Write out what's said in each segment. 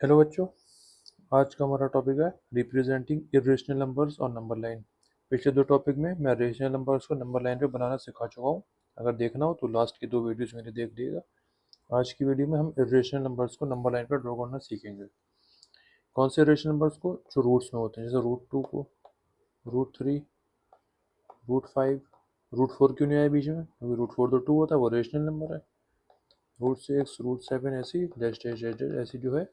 Hello बच्चों। आज का हमारा टॉपिक है रिप्रेजेंटिंग इरेशनल नंबर्स और नंबर लाइन। पिछले दो टॉपिक में मैं रेशनल नंबर्स को नंबर लाइन पे बनाना सिखा चुका हूँ। अगर देखना हो तो लास्ट की दो वीडियोस मेरे देख लीजिएगा। आज की वीडियो में हम इरेशनल नंबर्स को नंबर लाइन पर ड्रॉ करना सीखेंगे। कौन से इरेशनल नंबर्स को? जो रूट्स में होते हैं, जैसे रूट 2 को, रूट 3, रूट 5। रूट 4 क्यों नहीं आया बीच में? क्योंकि रूट 4 तो 2 होता है, वो रेशनल नंबर है। रूट 6, रूट 7 ऐसी डैश डैश डैश डैश ऐसी जो है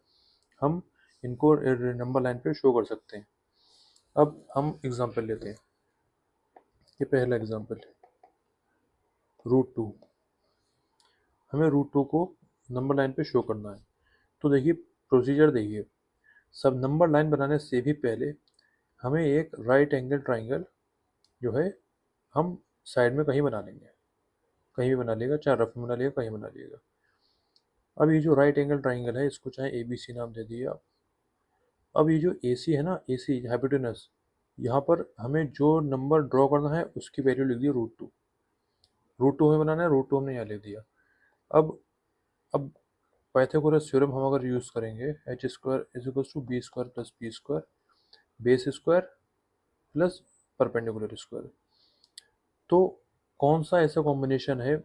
हम इनको नंबर लाइन पे शो कर सकते हैं। अब हम एग्जांपल लेते हैं। ये पहला एग्जांपल, रूट 2। हमें रूट 2 को नंबर लाइन पे शो करना है। तो देखिए प्रोसीजर, देखिए सब नंबर लाइन बनाने से भी पहले हमें एक राइट एंगल ट्राइंगल जो है हम साइड में कहीं बना लेंगे। कहीं भी बना लेगा, चाहे रफ में बना लेगा, कहीं बना लेगा। अब ये जो राइट एंगल ट्राइंगल है, इसको चाहे ABC नाम दे दिए आप। अब ये जो AC है ना, AC हाइपोटेनस, यहाँ पर हमें जो नंबर ड्रॉ करना है उसकी वैल्यू लिख दी रूट 2। रूट 2 हमें बनाना है, रूट 2 हमने यहाँ लिख दिया। अब पाइथागोरस थ्योरम हम अगर यूज़ करेंगे, h² = b² + p², base square plus perpendicular square. तो कौन सा ऐसा कॉम्बिनेशन है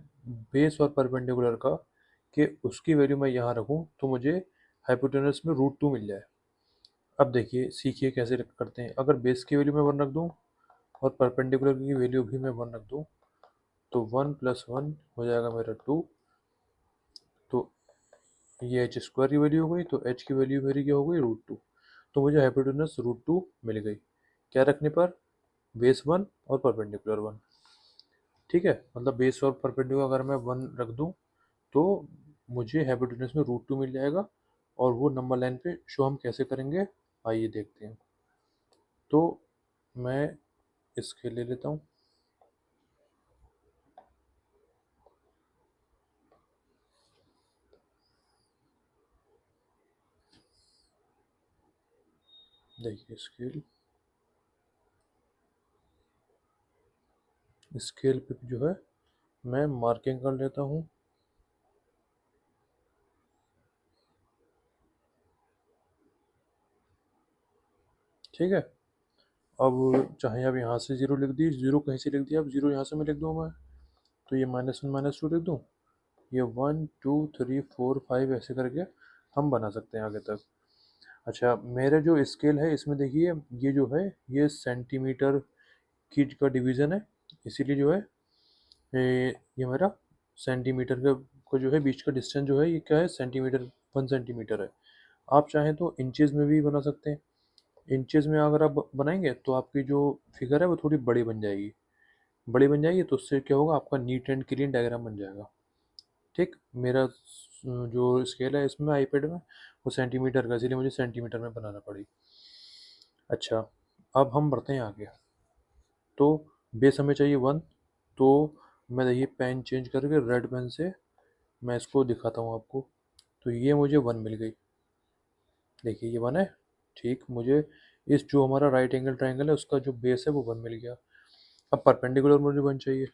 बेस और परपेंडिकुलर का कि उसकी वैल्यू मैं यहाँ रखूँ तो मुझे हाइपोटेनस में रूट 2 मिल जाए। अब देखिए, सीखिए कैसे करते हैं। अगर बेस की वैल्यू मैं 1 रख दूँ और परपेंडिकुलर की वैल्यू भी मैं 1 रख दूँ, तो 1 + 1 हो जाएगा मेरा 2। तो ये h² की वैल्यू हो गई, तो h की वैल्यू मेरी क्या हो गई? रूट 2। तो मुझे हाइपोटेनस रूट 2 मिल गई। क्या रखने पर? बेस 1 और परपेंडिकुलर 1। ठीक है, मतलब बेस और परपेंडिकुलर अगर मैं 1 रख दूं तो मुझे हाइपोटेनस में रूट 2 मिल जाएगा। और वो नंबर लाइन पे शो हम कैसे करेंगे, आइए देखते हैं। तो मैं इसके ले लेता हूँ। देखिए स्केल, स्केल पे जो है मैं मार्किंग कर लेता हूँ। ठीक है, अब चाहे आप यहाँ से जीरो लिख दी, जीरो कहीं से लिख दिया, अब जीरो यहाँ से मैं लिख दूँ मैं, तो ये -1 -2 लिख दूँ। ये 1 2 3 4 5 ऐसे करके हम बना सकते हैं आगे तक। अच्छा, मेरा जो स्केल है इसमें देखिए, ये जो है ये सेंटीमीटर की का डिवीज़न है, इसीलिए जो है ये मेरा सेंटीमीटर का जो है बीच का डिस्टेंस जो है ये क्या है? सेंटीमीटर, 1 सेंटीमीटर है। आप चाहें तो इंचेस में भी बना सकते हैं। इंचेस में अगर आप बनाएंगे तो आपकी जो फिगर है वो थोड़ी बड़ी बन जाएगी। बड़ी बन जाएगी तो उससे क्या होगा, आपका नीट एंड क्लीन डायग्राम बन जाएगा। ठीक, मेरा जो स्केल है इसमें आईपैड में वो सेंटीमीटर का, इसीलिए मुझे सेंटीमीटर में बनाना पड़ी। अच्छा, अब हम बढ़ते हैं आगे। तो बेस हमें चाहिए 1। तो मैं देखिए पेन चेंज करके रेड पेन से मैं इसको दिखाता हूँ आपको। तो ये मुझे 1 मिल गई। देखिए ये 1 है। ठीक, मुझे इस जो हमारा राइट एंगल ट्राइंगल है उसका जो बेस है वो 1 मिल गया। अब परपेंडिकुलर मुझे 1 चाहिए।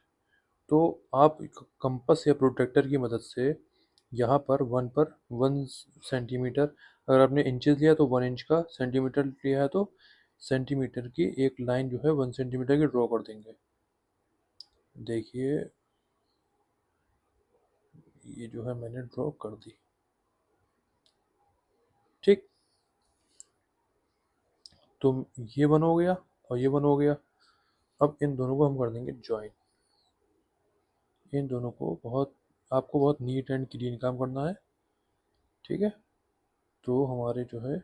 तो आप कंपास या प्रोट्रैक्टर की मदद से यहाँ पर 1 पर 1 सेंटीमीटर, अगर आपने इंचेस लिया तो 1 इंच का, सेंटीमीटर लिया है तो सेंटीमीटर की एक लाइन जो है 1 सेंटीमीटर की ड्रॉ कर देंगे। देखिए ये जो है मैंने ड्रॉ कर दी। ठीक, तो ये 1 हो गया और ये 1 हो गया। अब इन दोनों को हम कर देंगे ज्वाइन। इन दोनों को बहुत, आपको बहुत नीट एंड क्लीन काम करना है। ठीक है, तो हमारे जो है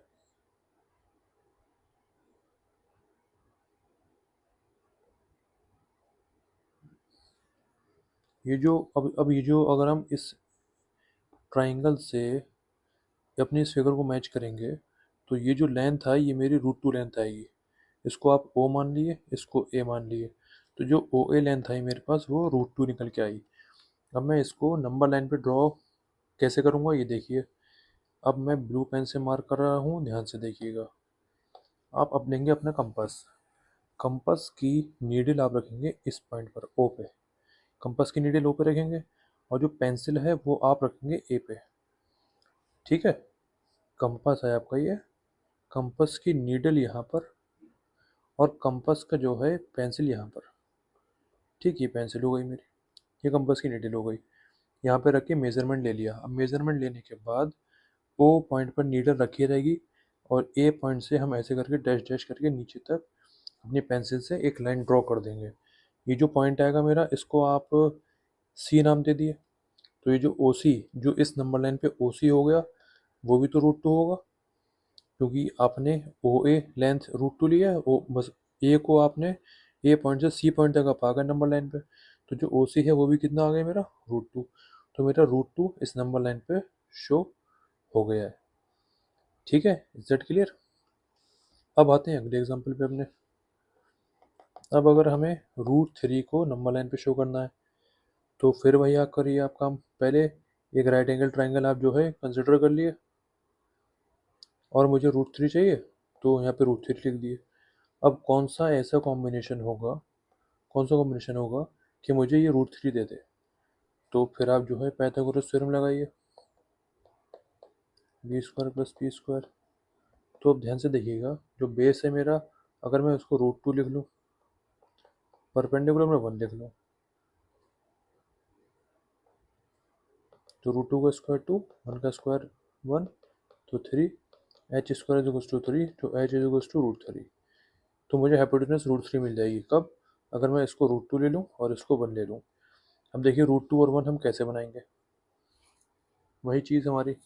ये जो अब ये जो अगर हम इस ट्राइंगल से अपनी इस फिगर को मैच करेंगे तो ये जो लेंथ है ये मेरी रूट 2 लेंथ आएगी। इसको आप O मान लिए, इसको A मान लिए, तो जो OA लेंथ आई मेरे पास वो रूट 2 निकल के आई। अब मैं इसको नंबर लाइन पे ड्रॉ कैसे करूँगा ये देखिए। अब मैं ब्लू पेन से मार्क कर रहा हूँ, ध्यान से देखिएगा। आप अब लेंगे अपना कंपास। कंपास की नीडल आप रखेंगे इस पॉइंट पर, O पे। कंपास की नीडल O पे रखेंगे और जो पेंसिल है वो आप रखेंगे A पे। ठीक है, कंपास है आपका ये, कंपास की नीडल यहाँ पर और कंपास का जो है पेंसिल यहाँ पर। ठीक, ये पेंसिल हो गई मेरी, ये कंपास की नीडल हो गई। यहाँ पे रख के मेजरमेंट ले लिया। अब मेजरमेंट लेने के बाद ओ पॉइंट पर नीडल रखी रहेगी और ए पॉइंट से हम ऐसे करके डैश डैश करके नीचे तक अपनी पेंसिल से एक लाइन ड्रॉ कर देंगे। ये जो पॉइंट आएगा मेरा, इसको आप सी नाम दे दिए। तो ये जो ओ सी, जो इस नंबर लाइन पे ओ सी हो गया, वो भी तो √2 होगा, क्योंकि आपने ओ ए लेंथ √2 लिया है। ओ बस ए को आपने ए पॉइंट से सी पॉइंट तक आप आ गए नंबर लाइन पे, तो जो ओ सी है वो भी कितना आ गया मेरा, √2। तो मेरा √2 इस नंबर लाइन पे शो हो गया है। ठीक है, इज दैट क्लियर? अब आते हैं अगले एग्जाम्पल पे अपने। अब अगर हमें √3 को नंबर लाइन पे शो करना है, तो फिर वही आप करिए, आप काम पहले एक राइट एंगल ट्राइंगल आप जो है कंसिडर कर लिए, और मुझे √3 चाहिए, तो यहाँ पे √3 लिख दिए। अब कौन सा ऐसा कॉम्बिनेशन होगा, कौन सा कॉम्बिनेशन होगा कि मुझे ये √3 दे दे? तो फिर आप जो है पाइथागोरस थ्योरम लगाइए, b² + p²। तो अब ध्यान से देखिएगा, जो बेस है मेरा, अगर मैं उसको √2 लिख लूँ, परपेंडिकुलर में 1 लिख लूँ, तो √2 का स्क्वायर 2, 1 का स्क्वायर 1, तो 3, h² = 3, तो h = √3। तो मुझे हाइपोटेनस √3 मिल जाएगी। कब? अगर मैं इसको √2 ले लूँ और इसको 1 ले लूँ। अब देखिए √2 और 1 हम कैसे बनाएंगे, वही चीज़ हमारी।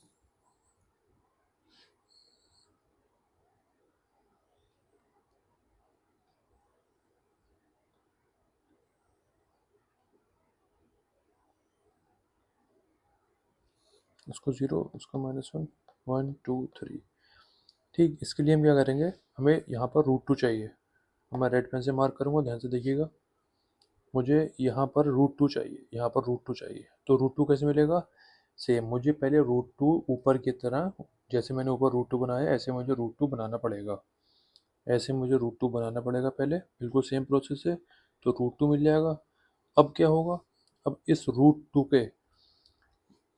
इसको 0, उसका -1, 1 2 3। ठीक, इसके लिए हम क्या करेंगे, हमें यहाँ पर √2 चाहिए। मैं रेड पेन से मार्क करूँगा, ध्यान से देखिएगा। मुझे यहाँ पर √2 चाहिए, यहाँ पर √2 चाहिए। तो √2 कैसे मिलेगा? सेम, मुझे पहले √2 ऊपर की तरह, जैसे मैंने ऊपर √2 बनाया, ऐसे मुझे √2 बनाना पड़ेगा। ऐसे मुझे √2 बनाना पड़ेगा पहले, बिल्कुल सेम प्रोसेस है। तो √2 मिल जाएगा। अब क्या होगा, अब इस √2 के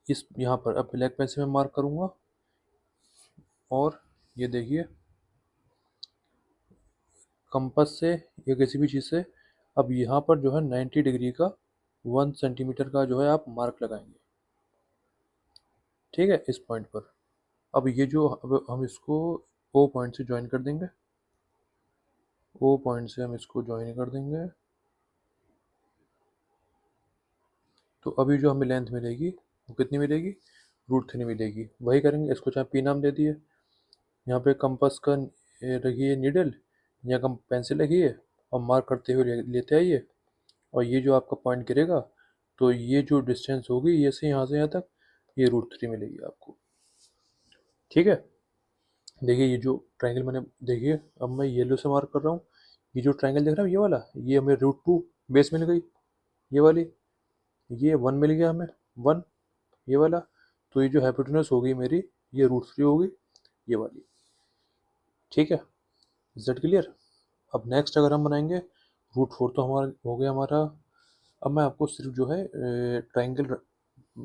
इस यहाँ पर अब ब्लैक पेन से मैं मार्क करूँगा, और ये देखिए कंपास से या किसी भी चीज़ से अब यहाँ पर जो है 90 डिग्री का 1 सेंटीमीटर का जो है आप मार्क लगाएंगे। ठीक है, इस पॉइंट पर। अब ये जो, अब हम इसको ओ पॉइंट से ज्वाइन कर देंगे, ओ पॉइंट से हम इसको ज्वाइन कर देंगे। तो अभी जो हमें लेंथ मिलेगी वो कितनी मिलेगी, √3 मिलेगी। वही करेंगे, इसको चाहे पी नाम दे दिए। यहाँ पे कंपास का रखिए नीडल, यहाँ कम पेंसिल रखिए और मार्क करते हुए लेते आइए। और ये जो आपका पॉइंट गिरेगा, तो ये जो डिस्टेंस होगी ये से यहाँ तक, ये √3 मिलेगी आपको। ठीक है, देखिए ये जो ट्रायंगल मैंने, देखिए अब मैं येलो से मार्क कर रहा हूँ। ये जो ट्रायंगल देख रहा हूँ ये वाला, ये हमें √2 बेस मिल गई, ये वाली, ये 1 मिल गया हमें, 1 ये वाला। तो ये जो हाइपोटेनस होगी मेरी, ये √3 होगी, ये वाली। ठीक है, इज दैट क्लियर? अब नेक्स्ट अगर हम बनाएंगे √4, तो हमारा हो गया हमारा। अब मैं आपको सिर्फ जो है ट्रायंगल,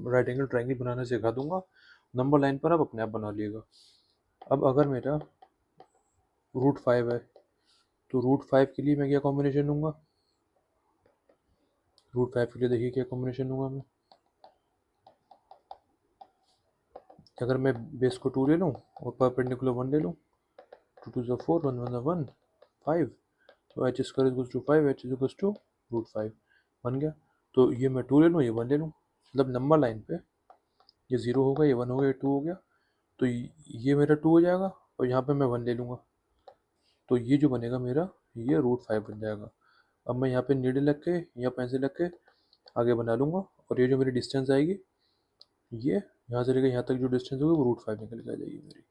राइट एंगल ट्रायंगल बनाना सिखा दूंगा। नंबर लाइन पर आप अपने आप बना लिएगा। अब अगर मेरा √5 है, तो √5 के लिए मैं क्या कॉम्बिनेशन लूँगा, √5 के लिए देखिए क्या कॉम्बिनेशन लूँगा मैं। अगर मैं बेस को 2 ले लूँ और परपेंडिकुलर 1 ले लूँ, 2 2 = 4, 1 1 = 1, 5, तो h² = 5, h = √5 बन गया। तो ये मैं 2 ले लूँ, ये 1 ले लूँ, मतलब नंबर लाइन पे ये 0 होगा, ये 1 हो गया, ये 2 हो गया। तो ये मेरा 2 हो जाएगा, और यहाँ पे मैं 1 ले लूँगा, तो ये जो बनेगा मेरा, ये √5 बन जाएगा। अब मैं यहाँ पे नीडल रख के या पेंसिल रख के आगे बना लूँगा, और ये जो मेरी डिस्टेंस आएगी, ये यहाँ से लेकर यहाँ तक जो डिस्टेंस होगी वो √5 निकल के आ जाएगी मेरी।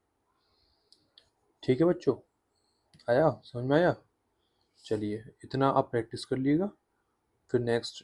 ठीक है बच्चों, आया समझ में आया? चलिए इतना आप प्रैक्टिस कर लीजिएगा, फिर नेक्स्ट